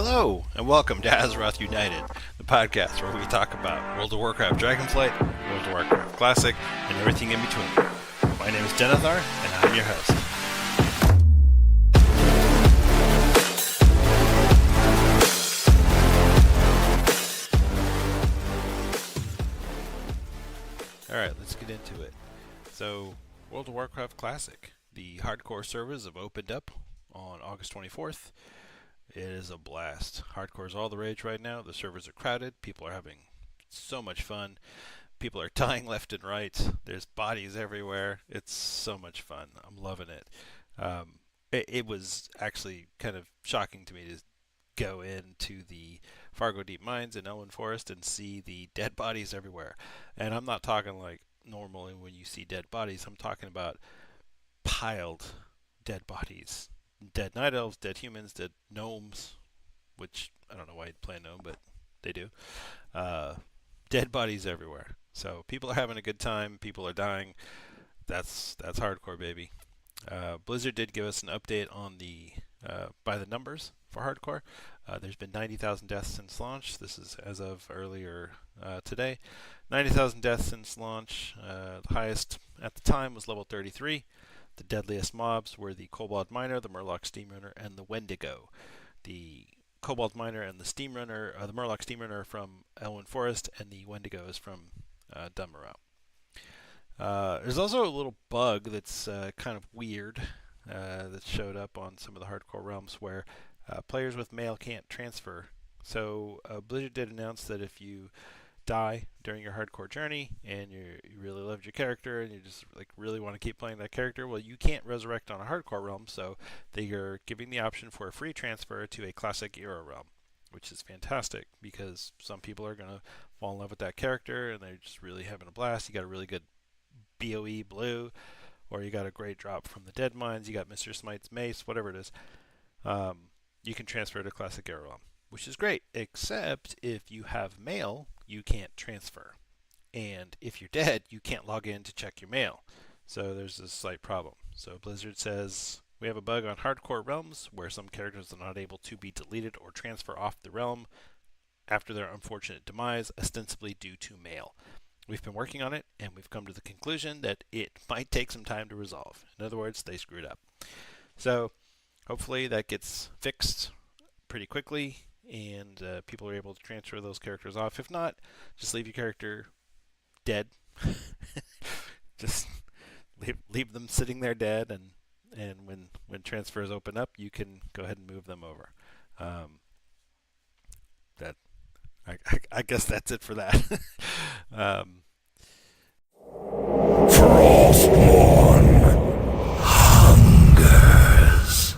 Hello, and welcome to Azeroth United, the podcast where we talk about World of Warcraft Dragonflight, World of Warcraft Classic, and everything in between. My name is Denethar, and I'm your host. Alright, let's get into it. So, World of Warcraft Classic. The hardcore servers have opened up on August 24th. It is a blast. Hardcore is all the rage right now. The servers are crowded. People are having so much fun. People are dying left and right. There's bodies everywhere. It's so much fun. I'm loving it. It was actually kind of shocking to me to go into the Fargo Deep Mines in Elwyn Forest and see the dead bodies everywhere. And I'm not talking like normally when you see dead bodies. I'm talking about piled dead bodies. Dead night elves, dead humans, dead gnomes, which I don't know why you'd play a gnome, but they do. Dead bodies everywhere. So people are having a good time. People are dying. That's hardcore, baby. Blizzard did give us an update on the by the numbers for hardcore. There's been 90,000 deaths since launch. This is as of earlier today. 90,000 deaths since launch. The highest at the time was level 33. The deadliest mobs were the Kobold Miner, the Murloc Steamrunner, and the Wendigo. The Kobold Miner and the Steamrunner, the Murloc Steamrunner are from Elwyn Forest, and the Wendigo is from Dunmerau. There's also a little bug that's kind of weird that showed up on some of the hardcore realms where players with mail can't transfer. So Blizzard did announce that if you die during your hardcore journey and you really loved your character and you just like really want to keep playing that character, well, you can't resurrect on a hardcore realm, so they are giving the option for a free transfer to a classic era realm, which is fantastic because some people are going to fall in love with that character and they're just really having a blast. You got a really good BOE blue, or you got a great drop from the Dead Mines, you got Mr. Smite's mace, whatever it is. You can transfer to classic era realm, which is great, except if you have mail, you can't transfer. And if you're dead, you can't log in to check your mail. So there's a slight problem. So Blizzard says, we have a bug on hardcore realms where some characters are not able to be deleted or transfer off the realm after their unfortunate demise, ostensibly due to mail. We've been working on it, and we've come to the conclusion that it might take some time to resolve. In other words, they screwed up. So hopefully that gets fixed pretty quickly, and people are able to transfer those characters off. If not, just leave your character dead. Just leave them sitting there dead, and when transfers open up, you can go ahead and move them over. I guess that's it for that. Frostmourne hungers.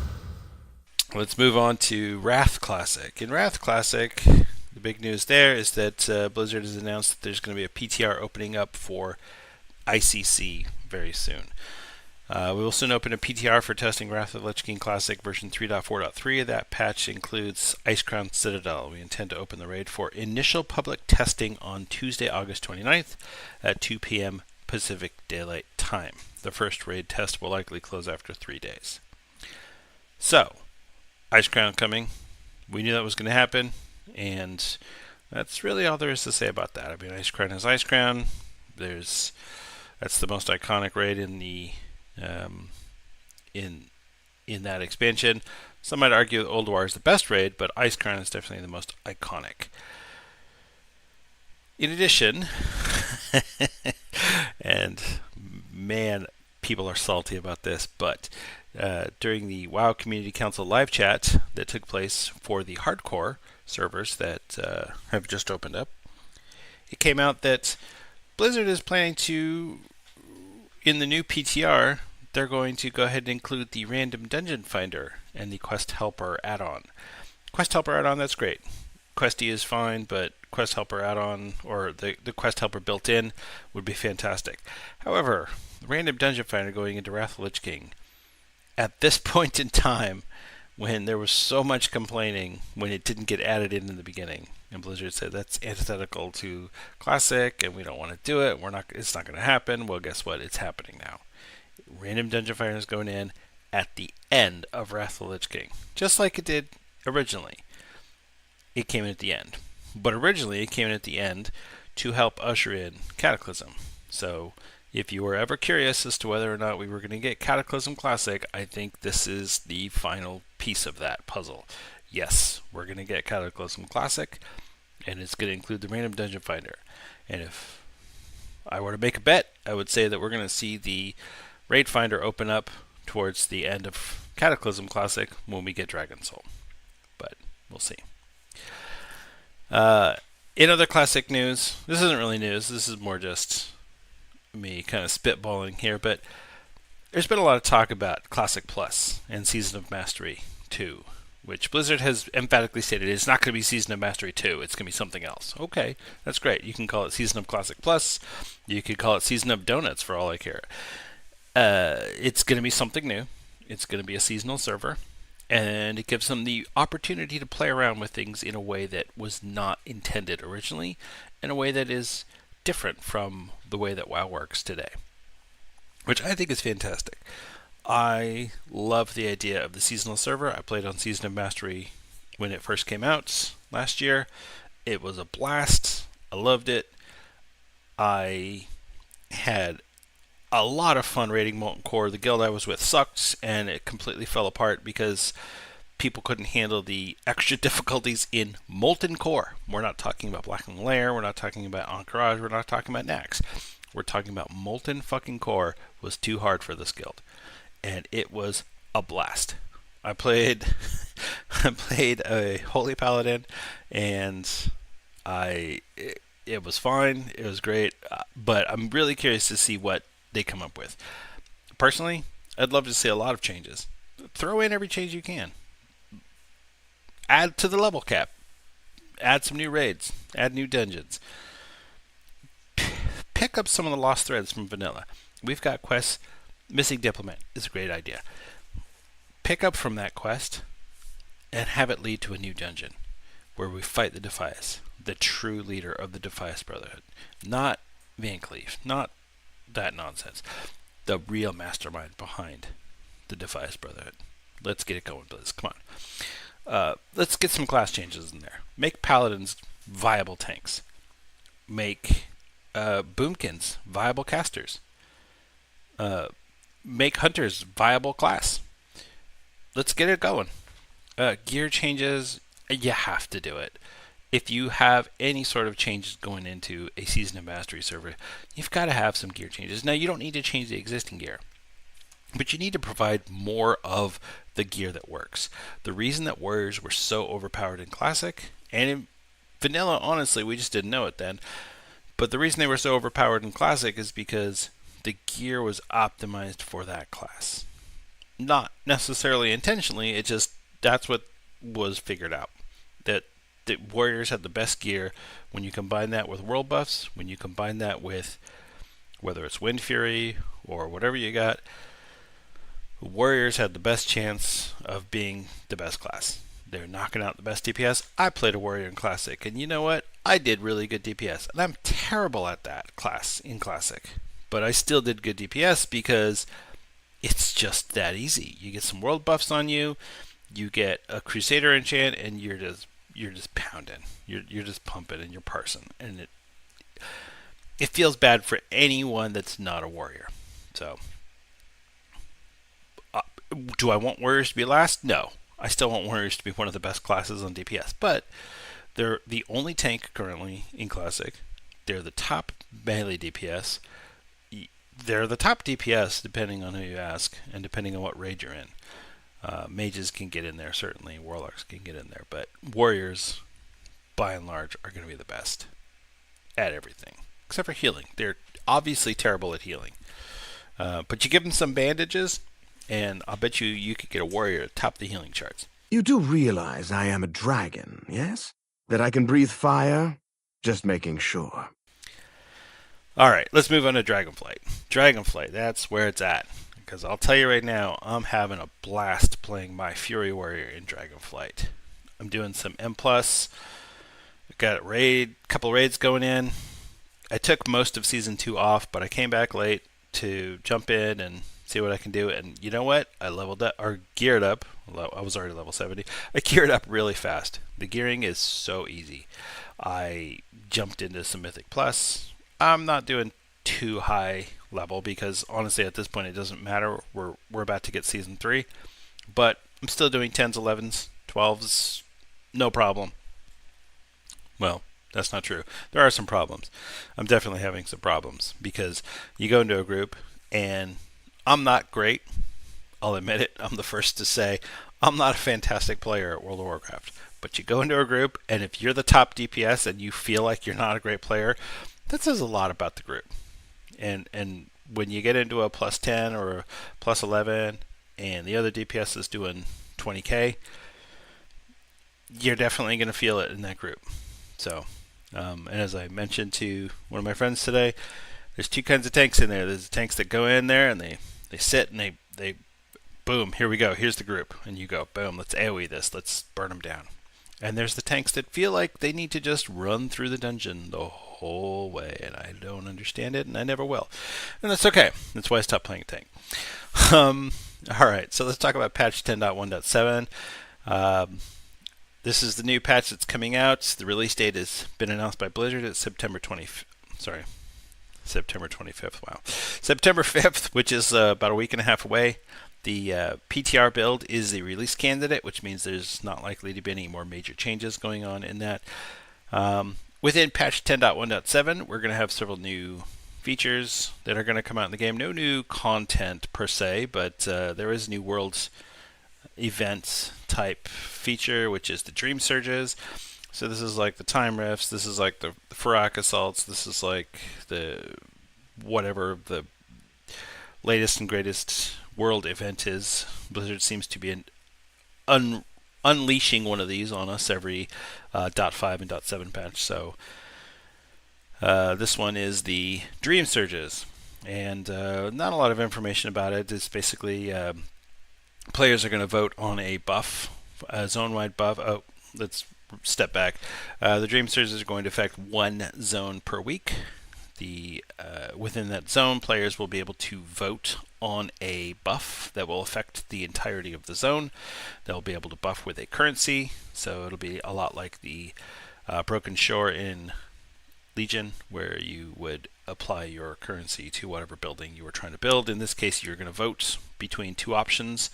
Let's move on to Wrath Classic. In Wrath Classic, the big news there is that Blizzard has announced that there's going to be a PTR opening up for ICC very soon. We will soon open a PTR for testing Wrath of the Lich King Classic version 3.4.3. That patch includes Icecrown Citadel. We intend to open the raid for initial public testing on Tuesday, August 29th at 2 p.m. Pacific Daylight Time. The first raid test will likely close after 3 days. So, Icecrown coming. We knew that was going to happen, and that's really all there is to say about that. I mean, Icecrown is Icecrown. That's the most iconic raid in the in that expansion. Some might argue that Ulduar is the best raid, but Icecrown is definitely the most iconic. In addition, and man, people are salty about this, but during the WoW Community Council live chat that took place for the hardcore servers that have just opened up, it came out that Blizzard is planning to, in the new PTR, they're going to go ahead and include the Random Dungeon Finder and the Quest Helper add-on. Quest Helper add-on, that's great. Questy is fine, but Quest Helper add-on, or the Quest Helper built in, would be fantastic. However, the Random Dungeon Finder going into Wrath of the Lich King, at this point in time, when there was so much complaining when it didn't get added in the beginning, and Blizzard said that's antithetical to Classic, and we don't want to do it. It's not going to happen. Well, guess what? It's happening now. Random Dungeon Finder is going in at the end of Wrath of the Lich King, just like it did originally. it came in at the end. But originally, it came in at the end to help usher in Cataclysm. So, if you were ever curious as to whether or not we were going to get Cataclysm Classic, I think this is the final piece of that puzzle. Yes, we're going to get Cataclysm Classic, and it's going to include the random dungeon finder. And if I were to make a bet, I would say that we're going to see the raid finder open up towards the end of Cataclysm Classic when we get Dragon Soul. But we'll see. In other classic news, this isn't really news. This is more just me kind of spitballing here, but there's been a lot of talk about Classic Plus and Season of Mastery 2, which Blizzard has emphatically stated it's not going to be Season of Mastery 2. It's going to be something else. Okay, that's great. You can call it Season of Classic Plus. You could call it Season of Donuts for all I care. It's going to be something new. It's going to be a seasonal server, and it gives them the opportunity to play around with things in a way that was not intended originally, in a way that is different from the way that WoW works today, which I think is fantastic. I love the idea of the seasonal server. I played on Season of Mastery when it first came out last year. It was a blast. I loved it. I had a lot of fun raiding Molten Core. The guild I was with sucked, and it completely fell apart because people couldn't handle the extra difficulties in Molten Core. We're not talking about Blackened Lair. We're not talking about Encourage. We're not talking about Nax. We're talking about Molten fucking Core was too hard for this guild, and it was a blast. I played a Holy Paladin, and it was fine. It was great, but I'm really curious to see what they come up with. Personally, I'd love to see a lot of changes. Throw in every change you can. Add to the level cap. Add some new raids. Add new dungeons. Pick up some of the lost threads from vanilla. We've got quests. Missing Diplomat is a great idea. Pick up from that quest and have it lead to a new dungeon where we fight the Defias, the true leader of the Defias Brotherhood. Not Van Cleef, not that nonsense. The real mastermind behind the Defias Brotherhood. Let's get it going, Blizz. Come on. Let's get some class changes in there. Make Paladins viable tanks. Make Boomkins viable casters. Make Hunters viable class. Let's get it going. Gear changes, you have to do it. If you have any sort of changes going into a Season of Mastery server, you've got to have some gear changes. Now, you don't need to change the existing gear, but you need to provide more of the gear that works. The reason that Warriors were so overpowered in Classic, and in Vanilla, honestly, we just didn't know it then, but the reason they were so overpowered in Classic is because the gear was optimized for that class. Not necessarily intentionally, it just, that's what was figured out. That the Warriors had the best gear. When you combine that with world buffs, when you combine that with whether it's Wind Fury or whatever you got, Warriors had the best chance of being the best class. They're knocking out the best DPS. I played a Warrior in Classic, and you know what? I did really good DPS, and I'm terrible at that class in Classic. But I still did good DPS because it's just that easy. You get some world buffs on you, you get a Crusader enchant, and you're just pounding. You're just pumping and you're parsing, and it feels bad for anyone that's not a warrior. So, do I want warriors to be last? No. I still want warriors to be one of the best classes on DPS, but they're the only tank currently in Classic. They're the top melee DPS. They're the top DPS depending on who you ask and depending on what raid you're in. Mages can get in there, certainly. Warlocks can get in there. But warriors, by and large, are going to be the best at everything. Except for healing. They're obviously terrible at healing. But you give them some bandages, and I'll bet you could get a warrior to top the healing charts. You do realize I am a dragon, yes? That I can breathe fire? Just making sure. Alright, let's move on to Dragonflight. Dragonflight, that's where it's at. Because I'll tell you right now, I'm having a blast playing my Fury Warrior in Dragonflight. I'm doing some M+. Got a couple raids going in. I took most of Season 2 off, but I came back late to jump in and see what I can do. And you know what? I leveled up or geared up. I was already level 70. I geared up really fast. The gearing is so easy. I jumped into some Mythic Plus. I'm not doing too high level because honestly at this point it doesn't matter. We're about to get season 3, but I'm still doing 10s, 11s, 12s, no problem. Well, that's not true. There are some problems. I'm definitely having some problems because you go into a group and I'm not great. I'll admit it. I'm the first to say I'm not a fantastic player at World of Warcraft. But you go into a group, and if you're the top DPS and you feel like you're not a great player, that says a lot about the group. And when you get into a plus 10 or a plus 11, and the other DPS is doing 20k, you're definitely going to feel it in that group. So, and as I mentioned to one of my friends today, there's two kinds of tanks in there. There's the tanks that go in there and they sit and they boom, here we go, here's the group. And you go, boom, let's AoE this, let's burn them down. And there's the tanks that feel like they need to just run through the dungeon the whole way. And I don't understand it, and I never will. And that's okay. That's why I stopped playing a tank. Alright, so let's talk about patch 10.1.7. This is the new patch that's coming out. The release date has been announced by Blizzard. It's September 25th. Wow. September 5th, which is about a week and a half away. The PTR build is the release candidate, which means there's not likely to be any more major changes going on in that. Within patch 10.1.7, we're going to have several new features that are going to come out in the game. No new content per se, but there is a new worlds event type feature, which is the Dream Surges. So this is like the time rifts, this is like the Farak assaults, this is like the whatever the latest and greatest world event is. Blizzard seems to be unleashing one of these on us every .5 and .7 patch. So this one is the Dream Surges, and not a lot of information about it. It's basically players are going to vote on a buff, a zone-wide buff. Oh, let's step back. The Dream Surges are going to affect one zone per week. Within that zone, players will be able to vote on a buff that will affect the entirety of the zone. They'll be able to buff with a currency, so it'll be a lot like the Broken Shore in Legion, where you would apply your currency to whatever building you were trying to build. In this case, you're going to vote between two options,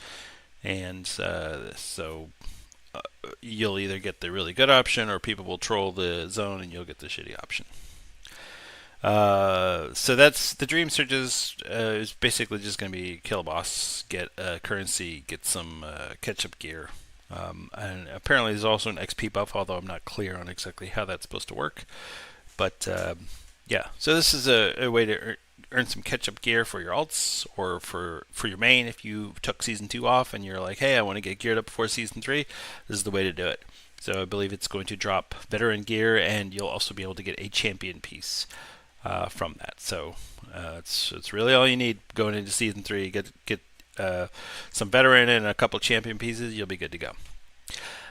and so you'll either get the really good option, or people will troll the zone and you'll get the shitty option. So that's the Dream Surges. Is basically just going to be kill a boss, get a currency, get some catch-up gear, and apparently there's also an XP buff, although I'm not clear on exactly how that's supposed to work. But yeah, so this is a way to earn some catch-up gear for your alts or for your main. If you took Season 2 off and you're like, hey, I want to get geared up before Season 3, this is the way to do it. So I believe it's going to drop veteran gear, and you'll also be able to get a champion piece from that. So it's really all you need going into Season 3. Get some veteran and a couple champion pieces, you'll be good to go.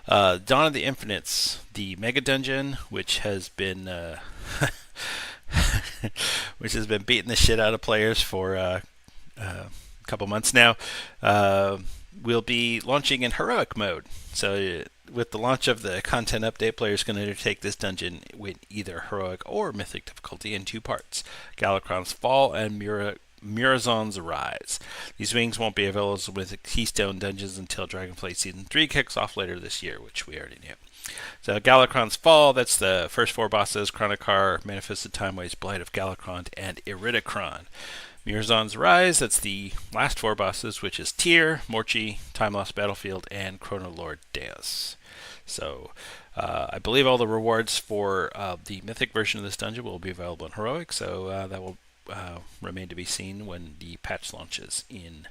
Dawn of the Infinites, the mega dungeon, which has been beating the shit out of players for a couple months now, will be launching in heroic mode. So with the launch of the content update, players can undertake this dungeon with either heroic or mythic difficulty in two parts: Galakron's Fall and Murazon's Rise. These wings won't be available with Keystone dungeons until Dragonflight Season 3 kicks off later this year, which we already knew. So Galakron's Fall, that's the first four bosses: Chronocar, Manifested Timeways, Blight of Galakron, and Iridikron. Murazon's Rise, that's the last four bosses, which is Tyr, Morchi, Time Lost Battlefield, and Chronoloord Deus. So I believe all the rewards for the mythic version of this dungeon will be available in heroic, so that will remain to be seen when the patch launches in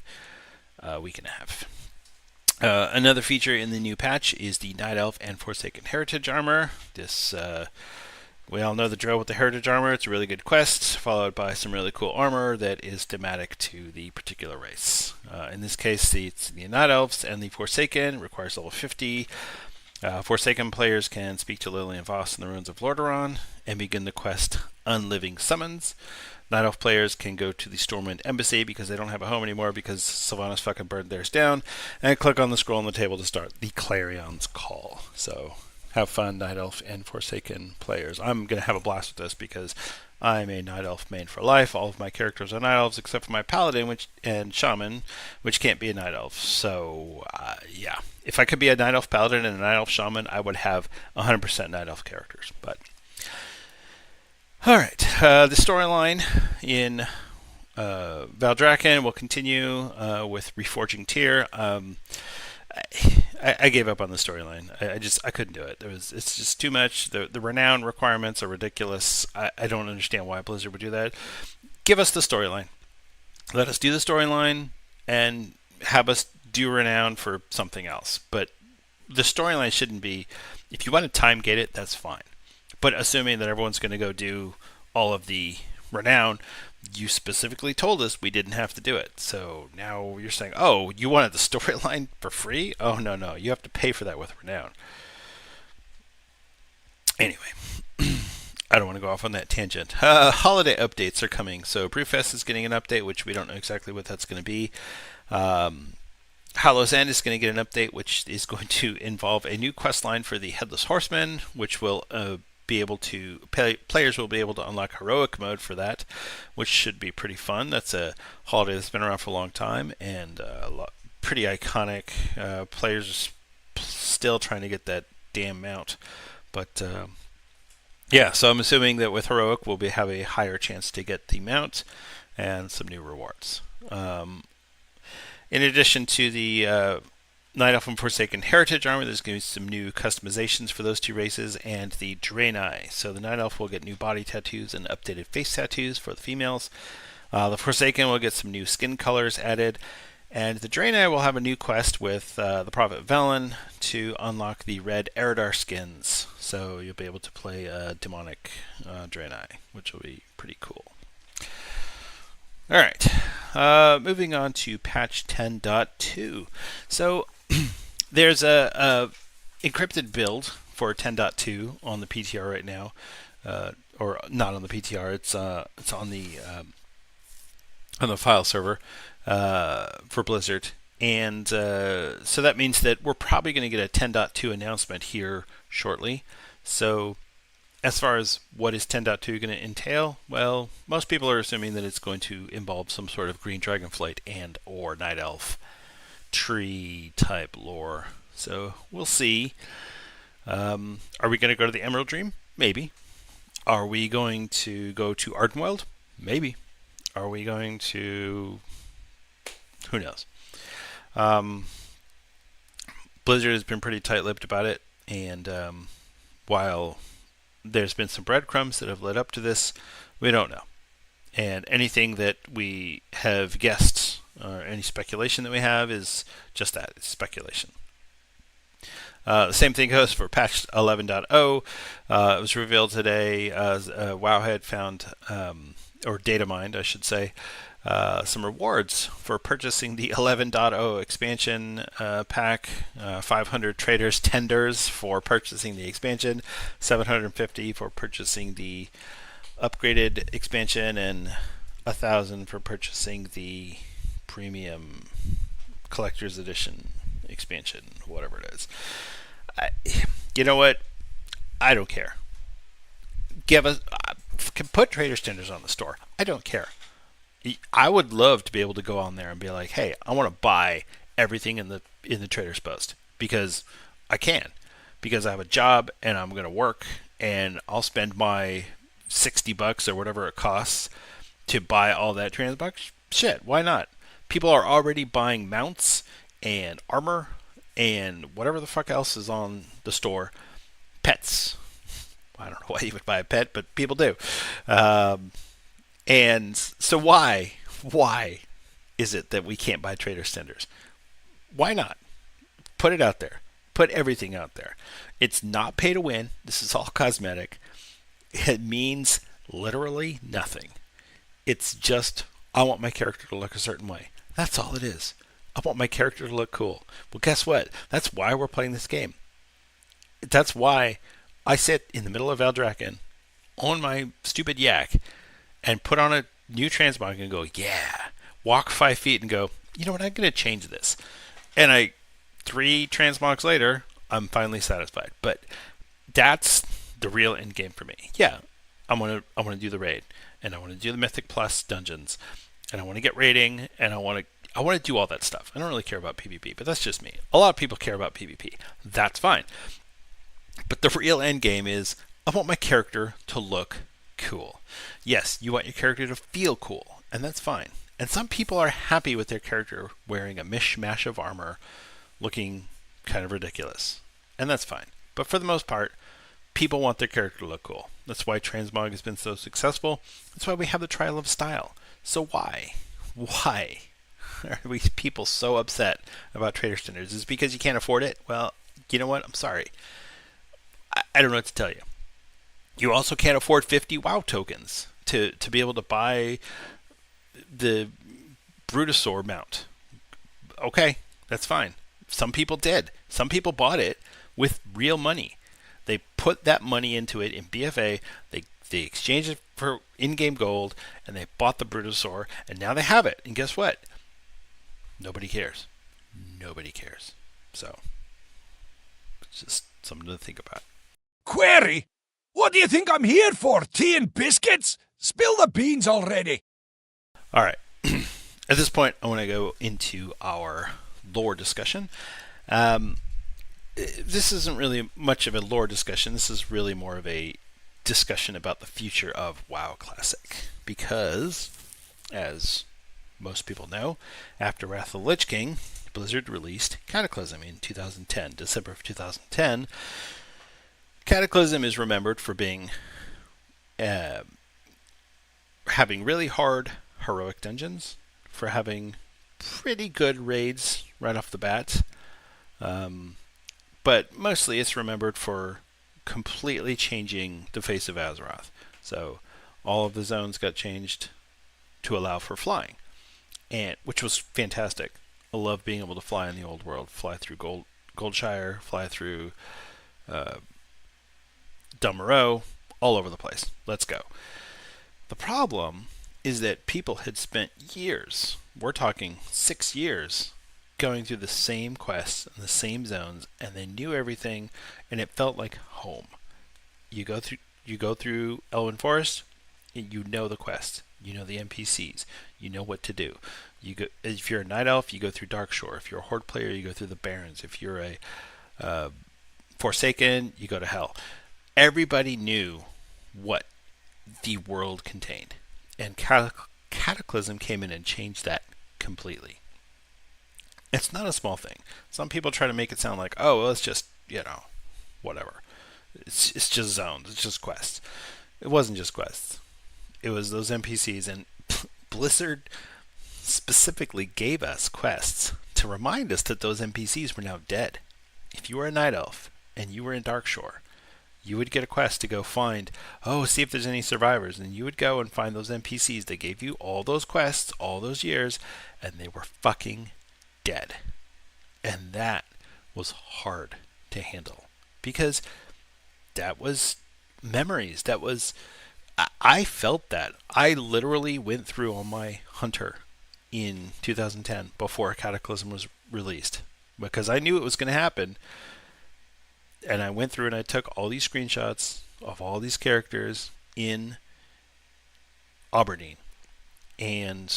a week and a half. Another feature in the new patch is the Night Elf and Forsaken Heritage Armor. This we all know the drill with the Heritage Armor. It's a really good quest, followed by some really cool armor that is thematic to the particular race. In this case, it's the Night Elves and the Forsaken. It requires level 50. Forsaken players can speak to Lillian Voss in the Ruins of Lordaeron and begin the quest unliving summons. Night Elf players can go to the Stormwind Embassy because they don't have a home anymore because Sylvanas fucking burned theirs down, and click on the scroll on the table to start the Clarion's Call. So have fun, Night Elf and Forsaken players. I'm going to have a blast with this because I'm a Night Elf main for life. All of my characters are Night Elves except for my Paladin and Shaman, which can't be a Night Elf. So, yeah. If I could be a Night Elf Paladin and a Night Elf Shaman, I would have 100% Night Elf characters. But alright, the storyline in Valdrakken will continue with Reforging Tyr. I gave up on the storyline. I couldn't do it. It's just too much. The renown requirements are ridiculous. I don't understand why Blizzard would do that. Give us the storyline. Let us do the storyline and have us do renown for something else. But the storyline shouldn't be, if you want to time gate it, that's fine. But assuming that everyone's going to go do all of the renown, you specifically told us we didn't have to do it. So now you're saying, oh, you wanted the storyline for free? Oh, no. You have to pay for that with renown. Anyway, I don't want to go off on that tangent. Holiday updates are coming. So Brewfest is getting an update, which we don't know exactly what that's going to be. Hallow's End is going to get an update, which is going to involve a new quest line for the Headless Horseman, which will be able to players will be able to unlock heroic mode for that, which should be pretty fun. That's a holiday that's been around for a long time and pretty iconic. Players are still trying to get that damn mount, but yeah. So I'm assuming that with heroic we'll have a higher chance to get the mount and some new rewards. In addition to the Night Elf and Forsaken Heritage armor, there's going to be some new customizations for those two races, and the Draenei. So the Night Elf will get new body tattoos and updated face tattoos for the females. The Forsaken will get some new skin colors added, and the Draenei will have a new quest with the Prophet Velen to unlock the red Eridar skins. So you'll be able to play demonic Draenei, which will be pretty cool. Alright, moving on to patch 10.2. So there's a encrypted build for 10.2 on the PTR right now, or not on the PTR. It's on the file server for Blizzard, and so that means that we're probably going to get a 10.2 announcement here shortly. So as far as what is 10.2 going to entail, well, most people are assuming that it's going to involve some sort of Green Dragonflight and or Night Elf tree type lore. So we'll see. Are we going to go to the Emerald Dream? Maybe. Are we going to go to Ardenweld? Maybe. Are we going to... who knows? Blizzard has been pretty tight-lipped about it, and while there's been some breadcrumbs that have led up to this, we don't know. And anything that we have guessed, or any speculation that we have, is just that, it's speculation. The same thing goes for patch 11.0. It was revealed today, Wowhead found, or data mined, I should say, some rewards for purchasing the 11.0 expansion pack. 500 traders tenders for purchasing the expansion, 750 for purchasing the upgraded expansion, and 1,000 for purchasing the premium collector's edition expansion, whatever it is. You know what? I don't care. Give us put traders tenders on the store. I don't care. I would love to be able to go on there and be like, hey, I want to buy everything in the Trader's Post because I can, because I have a job and I'm going to work and I'll spend my $60 or whatever it costs to buy all that $300. Shit, why not? People are already buying mounts and armor and whatever the fuck else is on the store. Pets. I don't know why you would buy a pet, but people do. And so why is it that we can't buy Trader's Tenders? Why not? Put it out there. Put everything out there. It's not pay to win. This is all cosmetic. It means literally nothing. It's just, I want my character to look a certain way. That's all it is. I want my character to look cool. Well, guess what? That's why we're playing this game. That's why I sit in the middle of Valdrakken on my stupid yak and put on a new transmog and go, yeah, walk 5 feet and go, you know what, I'm going to change this. And 3 transmogs later, I'm finally satisfied. But that's the real end game for me. Yeah, I want to do the raid, and I want to do the Mythic Plus dungeons, and I want to get raiding, and I want to do all that stuff. I don't really care about PvP, but that's just me. A lot of people care about PvP. That's fine. But the real end game is I want my character to look cool. Yes, you want your character to feel cool, and that's fine. And some people are happy with their character wearing a mishmash of armor, looking kind of ridiculous, and that's fine. But for the most part, people want their character to look cool. That's why Transmog has been so successful. That's why we have the Trial of Style. So why are we people so upset about trader standards? Is it because you can't afford it? Well, you know what? I'm sorry. I don't know what to tell you. You also can't afford 50 WoW tokens to be able to buy the Brutosaur mount. Okay, that's fine. Some people did. Some people bought it with real money. They put that money into it in BFA. They exchanged it for in-game gold, and they bought the Brutosaur, and now they have it. And guess what? Nobody cares. Nobody cares. So, it's just something to think about. Query? What do you think I'm here for? Tea and biscuits? Spill the beans already. All right. At this point, I want to go into our lore discussion. This isn't really much of a lore discussion. This is really more of a discussion about the future of WoW Classic. Because, as most people know, after Wrath of the Lich King, Blizzard released Cataclysm in 2010, December of 2010. Cataclysm is remembered for being having really hard heroic dungeons, for having pretty good raids right off the bat, but mostly it's remembered for completely changing the face of Azeroth. So all of the zones got changed to allow for flying, and which was fantastic. I love being able to fly in the old world, fly through Goldshire, fly through Dummerow, all over the place. Let's go. The problem is that people had spent years, we're talking 6 years, going through the same quests and the same zones, and they knew everything, and it felt like home. You go through Elwyn Forest, you know the quest, you know the NPCs, you know what to do. If you're a Night Elf, you go through Darkshore. If you're a Horde player, you go through the Barrens. If you're a Forsaken, you go to Hell. Everybody knew what the world contained. And Cataclysm came in and changed that completely. It's not a small thing. Some people try to make it sound like, oh, well, it's just, whatever. It's just zones. It's just quests. It wasn't just quests. It was those NPCs. And Blizzard specifically gave us quests to remind us that those NPCs were now dead. If you were a Night Elf and you were in Darkshore, you would get a quest to go find, see if there's any survivors. And you would go and find those NPCs that gave you all those quests, all those years, and they were fucking dead. And that was hard to handle. Because that was memories. I felt that. I literally went through on my Hunter in 2010 before Cataclysm was released. Because I knew it was going to happen. And I went through and I took all these screenshots of all these characters in Aberdeen. And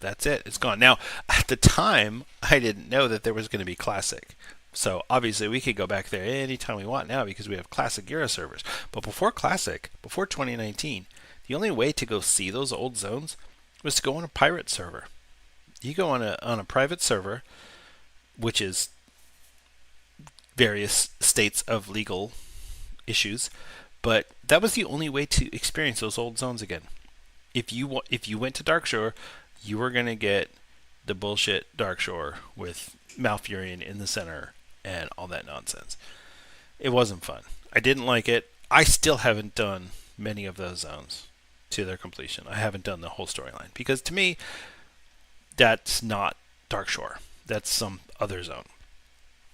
that's it. It's gone. Now, at the time, I didn't know that there was going to be Classic. So, obviously, we could go back there anytime we want now because we have Classic era servers. But before Classic, before 2019, the only way to go see those old zones was to go on a pirate server. You go on a private server, which is various states of legal issues, but that was the only way to experience those old zones again. If you went to Darkshore, you were going to get the bullshit Darkshore with Malfurion in the center and all that nonsense. It wasn't fun. I didn't like it. I still haven't done many of those zones to their completion. I haven't done the whole storyline because to me, that's not Darkshore. That's some other zone.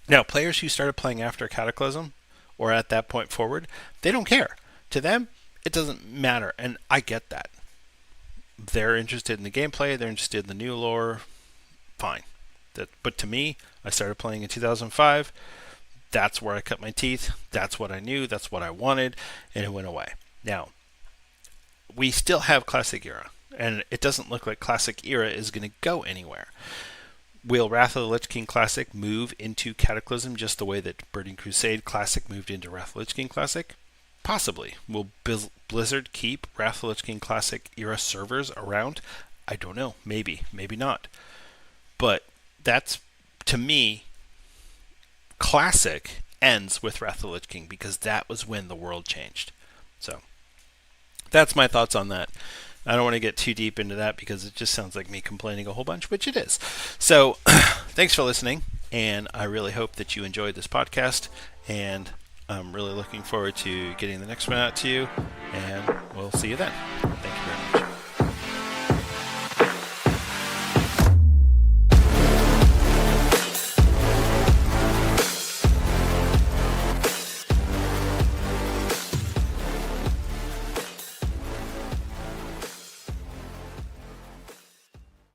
Now, players who started playing after Cataclysm or at that point forward, they don't care. To them, it doesn't matter, and I get that. They're interested in the gameplay, they're interested in the new lore, fine. But to me, I started playing in 2005. That's where I cut my teeth. That's what I knew. That's what I wanted, and it went away. Now, we still have Classic Era, and it doesn't look like Classic Era is going to go anywhere. Will Wrath of the Lich King Classic move into Cataclysm just the way that Burning Crusade Classic moved into Wrath of the Lich King Classic? Possibly. Will Blizzard keep Wrath of the Lich King Classic Era servers around? I don't know. Maybe. Maybe not. But that's, to me, Classic ends with Wrath of the Lich King because that was when the world changed. So, that's my thoughts on that. I don't want to get too deep into that because it just sounds like me complaining a whole bunch, which it is. So, thanks for listening, and I really hope that you enjoyed this podcast, and I'm really looking forward to getting the next one out to you, and we'll see you then. Thank you.